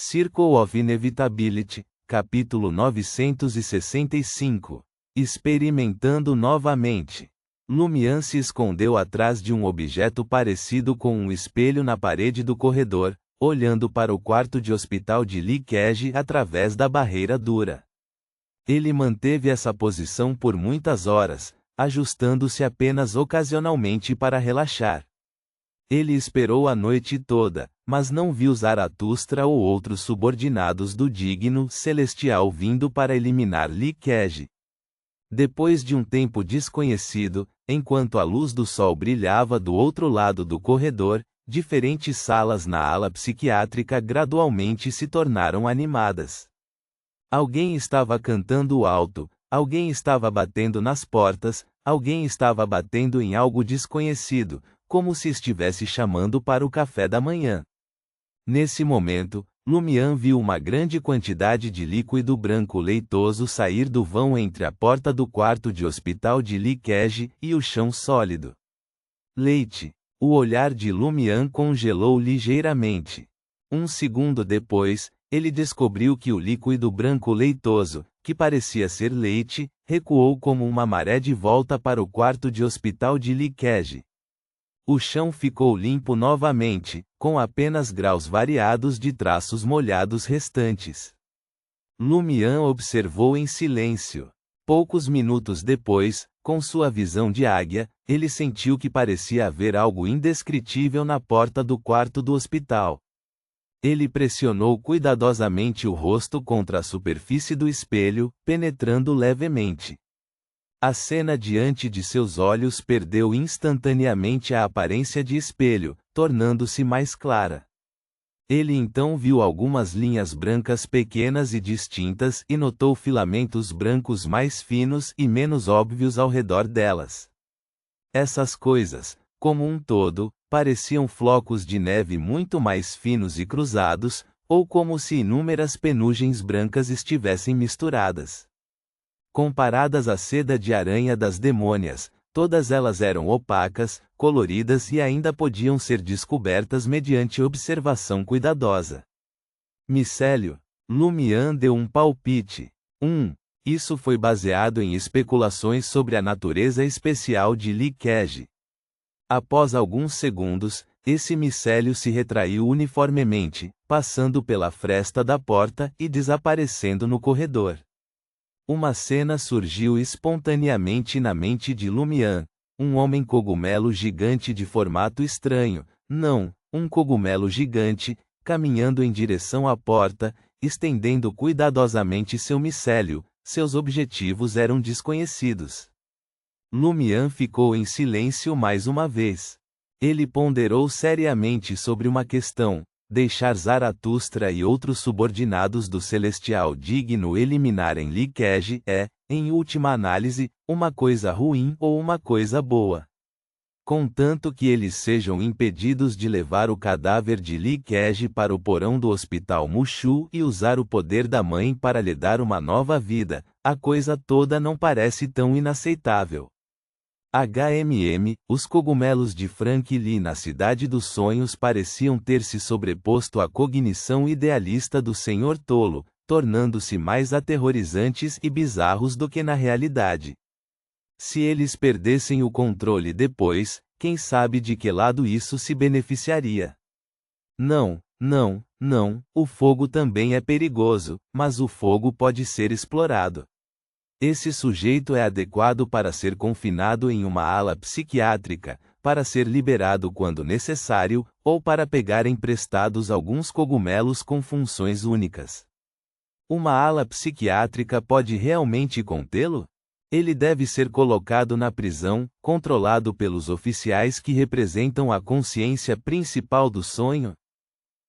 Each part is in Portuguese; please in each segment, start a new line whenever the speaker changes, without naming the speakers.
Circle of Inevitability, capítulo 965. Experimentando novamente. Lumian se escondeu atrás de um objeto parecido com um espelho na parede do corredor, olhando para o quarto de hospital de Lee Cage através da barreira dura. Ele manteve essa posição por muitas horas, ajustando-se apenas ocasionalmente para relaxar. Ele esperou a noite toda, mas não viu Zaratustra ou outros subordinados do digno celestial vindo para eliminar Lee Cage. Depois de um tempo desconhecido, enquanto a luz do sol brilhava do outro lado do corredor, diferentes salas na ala psiquiátrica gradualmente se tornaram animadas. Alguém estava cantando alto, alguém estava batendo nas portas, alguém estava batendo em algo desconhecido, como se estivesse chamando para o café da manhã. Nesse momento, Lumian viu uma grande quantidade de líquido branco leitoso sair do vão entre a porta do quarto de hospital de Lee Cage e o chão sólido. Leite. O olhar de Lumian congelou ligeiramente. Um segundo depois, ele descobriu que o líquido branco leitoso, que parecia ser leite, recuou como uma maré de volta para o quarto de hospital de Lee Cage. O chão ficou limpo novamente, com apenas graus variados de traços molhados restantes. Lumian observou em silêncio. Poucos minutos depois, com sua visão de águia, ele sentiu que parecia haver algo indescritível na porta do quarto do hospital. Ele pressionou cuidadosamente o rosto contra a superfície do espelho, penetrando levemente. A cena diante de seus olhos perdeu instantaneamente a aparência de espelho, tornando-se mais clara. Ele então viu algumas linhas brancas pequenas e distintas e notou filamentos brancos mais finos e menos óbvios ao redor delas. Essas coisas, como um todo, pareciam flocos de neve muito mais finos e cruzados, ou como se inúmeras penugens brancas estivessem misturadas. Comparadas à seda de aranha das demônias, todas elas eram opacas, coloridas e ainda podiam ser descobertas mediante observação cuidadosa. Micélio. Lumian deu um palpite. Isso foi baseado em especulações sobre a natureza especial de Lee Cage. Após alguns segundos, esse micélio se retraiu uniformemente, passando pela fresta da porta e desaparecendo no corredor. Uma cena surgiu espontaneamente na mente de Lumian. Um homem cogumelo gigante de formato estranho, um cogumelo gigante, caminhando em direção à porta, estendendo cuidadosamente seu micélio. Seus objetivos eram desconhecidos. Lumian ficou em silêncio mais uma vez. Ele ponderou seriamente sobre uma questão: deixar Zaratustra e outros subordinados do Celestial Digno eliminarem Lee Cage é, em última análise, uma coisa ruim ou uma coisa boa. Contanto que eles sejam impedidos de levar o cadáver de Lee Cage para o porão do Hospital Mushu e usar o poder da mãe para lhe dar uma nova vida, a coisa toda não parece tão inaceitável. Os cogumelos de Frank Lee na Cidade dos Sonhos pareciam ter se sobreposto à cognição idealista do Senhor Tolo, tornando-se mais aterrorizantes e bizarros do que na realidade. Se eles perdessem o controle depois, quem sabe de que lado isso se beneficiaria? Não, o fogo também é perigoso, mas o fogo pode ser explorado. Esse sujeito é adequado para ser confinado em uma ala psiquiátrica, para ser liberado quando necessário, ou para pegar emprestados alguns cogumelos com funções únicas. Uma ala psiquiátrica pode realmente contê-lo? Ele deve ser colocado na prisão, controlado pelos oficiais que representam a consciência principal do sonho?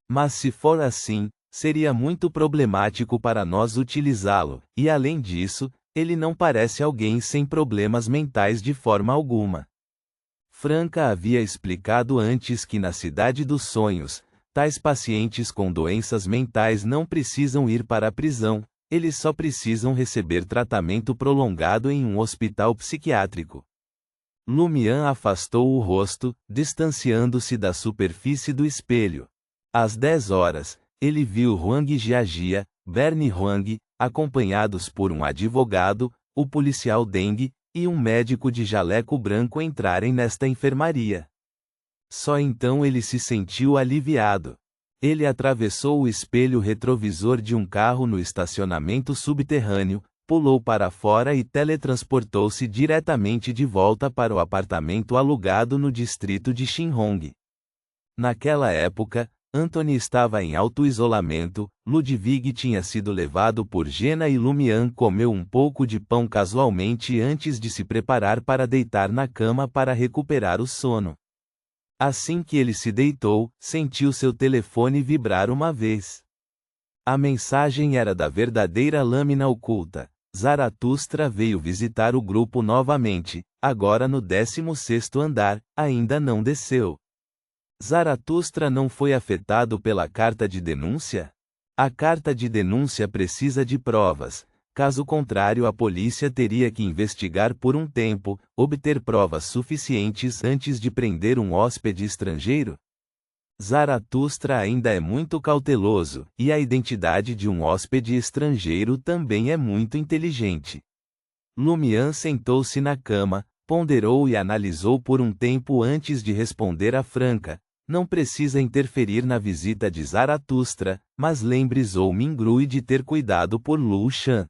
Mas se for assim, seria muito problemático para nós utilizá-lo, e além disso, ele não parece alguém sem problemas mentais de forma alguma. Franca havia explicado antes que na Cidade dos Sonhos, tais pacientes com doenças mentais não precisam ir para a prisão, eles só precisam receber tratamento prolongado em um hospital psiquiátrico. Lumian afastou o rosto, distanciando-se da superfície do espelho. Às 10 horas, Ele viu Huang Jiajia, Bernie Huang, acompanhados por um advogado, o policial Deng, e um médico de jaleco branco entrarem nesta enfermaria. Só então ele se sentiu aliviado. Ele atravessou o espelho retrovisor de um carro no estacionamento subterrâneo, pulou para fora e teletransportou-se diretamente de volta para o apartamento alugado no distrito de Xinhong. Naquela época, Anthony estava em auto-isolamento, Ludwig tinha sido levado por Jenna e Lumian comeu um pouco de pão casualmente antes de se preparar para deitar na cama para recuperar o sono. Assim que ele se deitou, sentiu seu telefone vibrar uma vez. A mensagem era da verdadeira lâmina oculta. Zaratustra veio visitar o grupo novamente, agora no 16º andar, ainda não desceu. Zaratustra não foi afetado pela carta de denúncia? A carta de denúncia precisa de provas, caso contrário a polícia teria que investigar por um tempo, obter provas suficientes antes de prender um hóspede estrangeiro. Zaratustra ainda é muito cauteloso, e a identidade de um hóspede estrangeiro também é muito inteligente. Lumian sentou-se na cama, ponderou e analisou por um tempo antes de responder a Franca. Não precisa interferir na visita de Zaratustra, mas lembre Zhou Mingrui de ter cuidado por Lu Shan.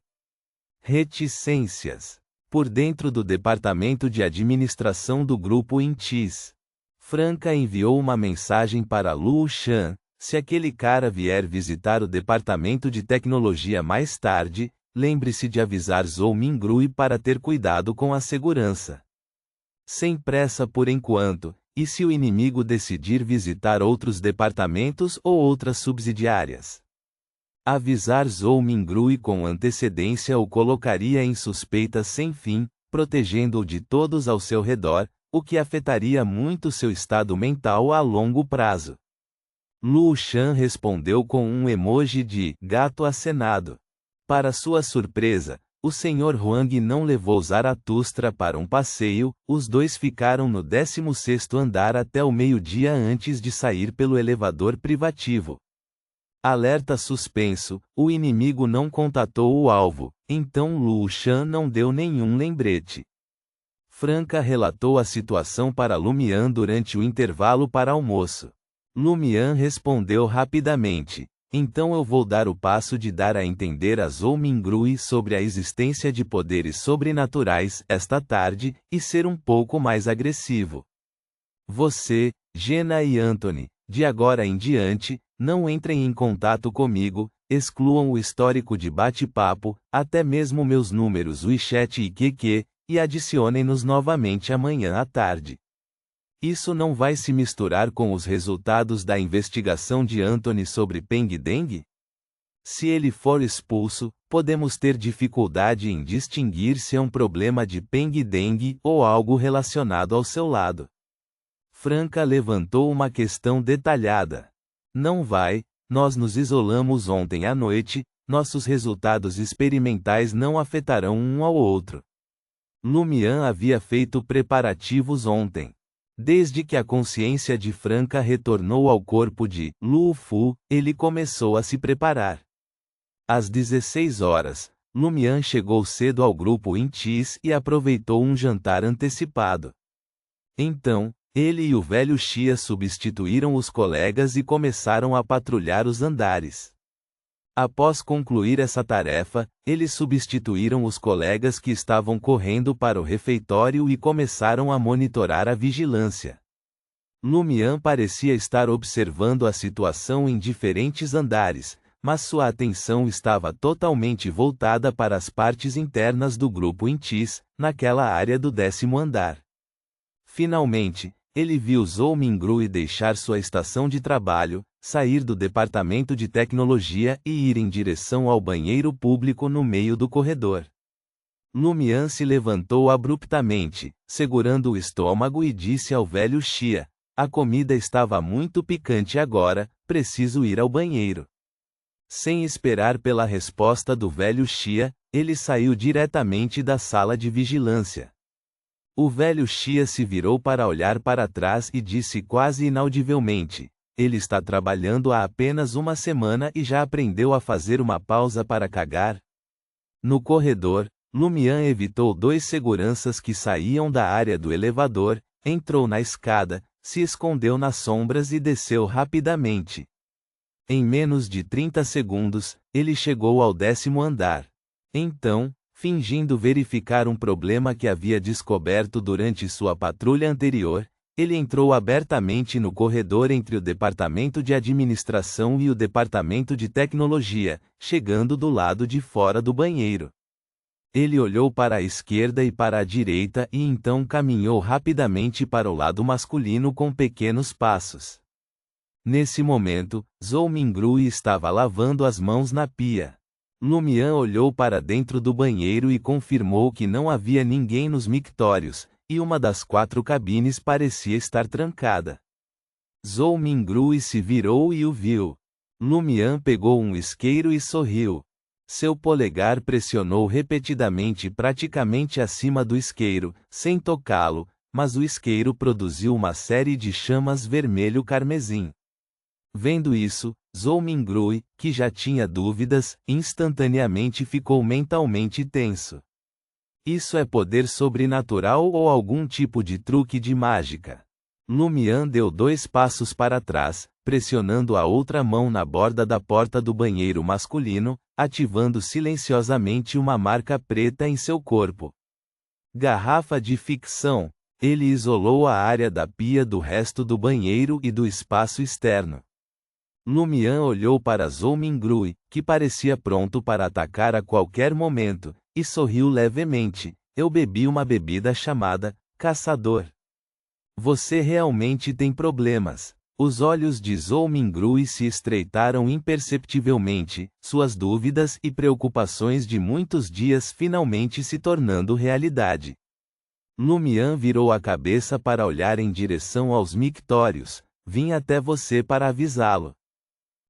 Reticências. Por dentro do departamento de administração do grupo Intis, Franca enviou uma mensagem para Lu Shan: se aquele cara vier visitar o departamento de tecnologia mais tarde, lembre-se de avisar Zhou Mingrui para ter cuidado com a segurança. Sem pressa por enquanto. E se o inimigo decidir visitar outros departamentos ou outras subsidiárias? Avisar Zhou Mingrui com antecedência o colocaria em suspeita sem fim, protegendo-o de todos ao seu redor, o que afetaria muito seu estado mental a longo prazo. Lu Shan respondeu com um emoji de gato acenado. Para sua surpresa, o Sr. Huang não levou Zaratustra para um passeio, os dois ficaram no 16º andar até o meio-dia antes de sair pelo elevador privativo. Alerta suspenso, o inimigo não contatou o alvo, então Lu Shan não deu nenhum lembrete. Franca relatou a situação para Lumian durante o intervalo para almoço. Lumian respondeu rapidamente. Então eu vou dar o passo de dar a entender a Zhou Mingrui sobre a existência de poderes sobrenaturais esta tarde, e ser um pouco mais agressivo. Você, Jenna e Anthony, de agora em diante, não entrem em contato comigo, excluam o histórico de bate-papo, até mesmo meus números WeChat e QQ, e adicionem-nos novamente amanhã à tarde. Isso não vai se misturar com os resultados da investigação de Anthony sobre Peng Deng? Se ele for expulso, podemos ter dificuldade em distinguir se é um problema de Peng Deng ou algo relacionado ao seu lado. Franca levantou uma questão detalhada. Não vai, nós nos isolamos ontem à noite, nossos resultados experimentais não afetarão um ao outro. Lumian havia feito preparativos ontem. Desde que a consciência de Franca retornou ao corpo de Lu Fu, ele começou a se preparar. Às 16 horas, Lumian chegou cedo ao grupo Intis e aproveitou um jantar antecipado. Então, ele e o velho Xia substituíram os colegas e começaram a patrulhar os andares. Após concluir essa tarefa, eles substituíram os colegas que estavam correndo para o refeitório e começaram a monitorar a vigilância. Lumian parecia estar observando a situação em diferentes andares, mas sua atenção estava totalmente voltada para as partes internas do grupo Intis, naquela área do 10º andar. Finalmente, ele viu Zhou Mingrui deixar sua estação de trabalho, sair do departamento de tecnologia e ir em direção ao banheiro público no meio do corredor. Lumian se levantou abruptamente, segurando o estômago e disse ao velho Xia: a comida estava muito picante agora, preciso ir ao banheiro. Sem esperar pela resposta do velho Xia, ele saiu diretamente da sala de vigilância. O velho Xia se virou para olhar para trás e disse quase inaudivelmente: Ele está trabalhando há apenas uma semana e já aprendeu a fazer uma pausa para cagar? No corredor, Lumian evitou 2 seguranças que saíam da área do elevador, entrou na escada, se escondeu nas sombras e desceu rapidamente. Em menos de 30 segundos, ele chegou ao 10º andar. Então, fingindo verificar um problema que havia descoberto durante sua patrulha anterior, ele entrou abertamente no corredor entre o departamento de administração e o departamento de tecnologia, chegando do lado de fora do banheiro. Ele olhou para a esquerda e para a direita e então caminhou rapidamente para o lado masculino com pequenos passos. Nesse momento, Zhou Mingrui estava lavando as mãos na pia. Lumian olhou para dentro do banheiro e confirmou que não havia ninguém nos mictórios, e uma das 4 cabines parecia estar trancada. Zhou Mingrui se virou e o viu. Lumian pegou um isqueiro e sorriu. Seu polegar pressionou repetidamente praticamente acima do isqueiro, sem tocá-lo, mas o isqueiro produziu uma série de chamas vermelho-carmesim. Vendo isso, Zhou Mingrui, que já tinha dúvidas, instantaneamente ficou mentalmente tenso. Isso é poder sobrenatural ou algum tipo de truque de mágica? Lumian deu 2 passos para trás, pressionando a outra mão na borda da porta do banheiro masculino, ativando silenciosamente uma marca preta em seu corpo. Garrafa de ficção. Ele isolou a área da pia do resto do banheiro e do espaço externo. Lumian olhou para Zhou Mingrui, que parecia pronto para atacar a qualquer momento, e sorriu levemente. Eu bebi uma bebida chamada Caçador. Você realmente tem problemas. Os olhos de Zhou Mingrui se estreitaram imperceptivelmente, suas dúvidas e preocupações de muitos dias finalmente se tornando realidade. Lumian virou a cabeça para olhar em direção aos mictórios. Vim até você para avisá-lo.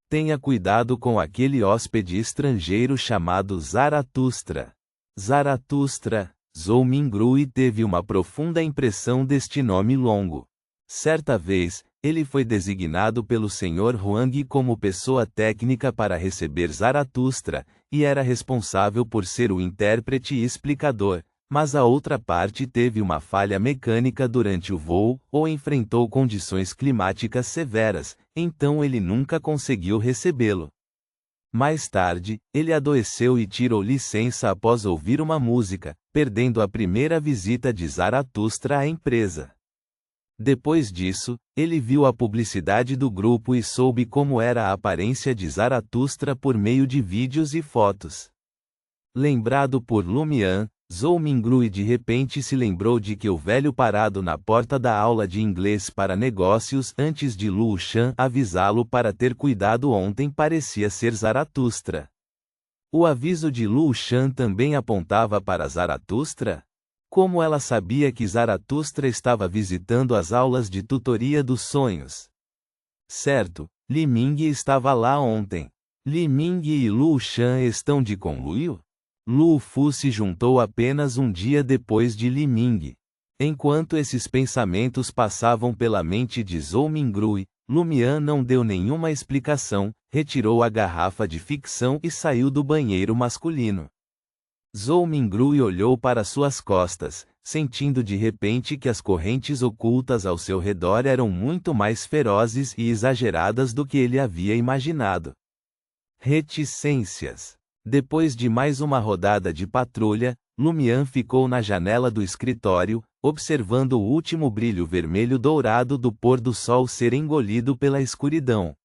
Tenha cuidado com aquele hóspede estrangeiro chamado Zaratustra. Zaratustra. Zhou Mingrui teve uma profunda impressão deste nome longo. Certa vez, ele foi designado pelo Sr. Huang como pessoa técnica para receber Zaratustra, e era responsável por ser o intérprete e explicador, mas a outra parte teve uma falha mecânica durante o voo, ou enfrentou condições climáticas severas, então ele nunca conseguiu recebê-lo. Mais tarde, ele adoeceu e tirou licença após ouvir uma música, perdendo a primeira visita de Zaratustra à empresa. Depois disso, ele viu a publicidade do grupo e soube como era a aparência de Zaratustra por meio de vídeos e fotos. Lembrado por Lumian, Zhou Mingrui de repente se lembrou de que o velho parado na porta da aula de inglês para negócios antes de Lu Shan avisá-lo para ter cuidado ontem parecia ser Zaratustra. O aviso de Lu Shan também apontava para Zaratustra? Como ela sabia que Zaratustra estava visitando as aulas de tutoria dos sonhos? Certo, Li Ming estava lá ontem. Li Ming e Lu Shan estão de conluio? Lu Fu se juntou apenas um dia depois de Li Ming. Enquanto esses pensamentos passavam pela mente de Zhou Mingrui, Lumian não deu nenhuma explicação, retirou a garrafa de ficção e saiu do banheiro masculino. Zhou Mingrui olhou para suas costas, sentindo de repente que as correntes ocultas ao seu redor eram muito mais ferozes e exageradas do que ele havia imaginado. Reticências. Depois de mais uma rodada de patrulha, Lumian ficou na janela do escritório, observando o último brilho vermelho-dourado do pôr do sol ser engolido pela escuridão.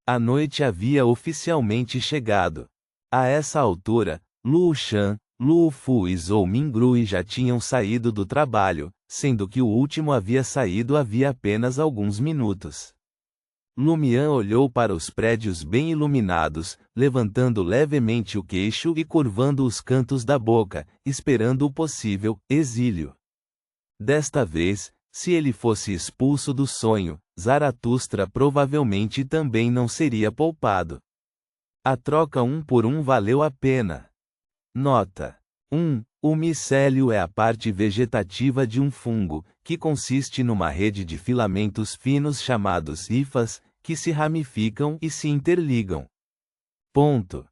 A noite havia oficialmente chegado. A essa altura, Lu Shan, Lu Fu e Zhou Mingrui já tinham saído do trabalho, sendo que o último havia saído havia apenas alguns minutos. Lumian olhou para os prédios bem iluminados, levantando levemente o queixo e curvando os cantos da boca, esperando o possível exílio. Desta vez, se ele fosse expulso do sonho, Zaratustra provavelmente também não seria poupado. A troca 1 por 1 valeu a pena. Nota: 1. O micélio é a parte vegetativa de um fungo, que consiste numa rede de filamentos finos chamados hifas, que se ramificam e se interligam. Ponto.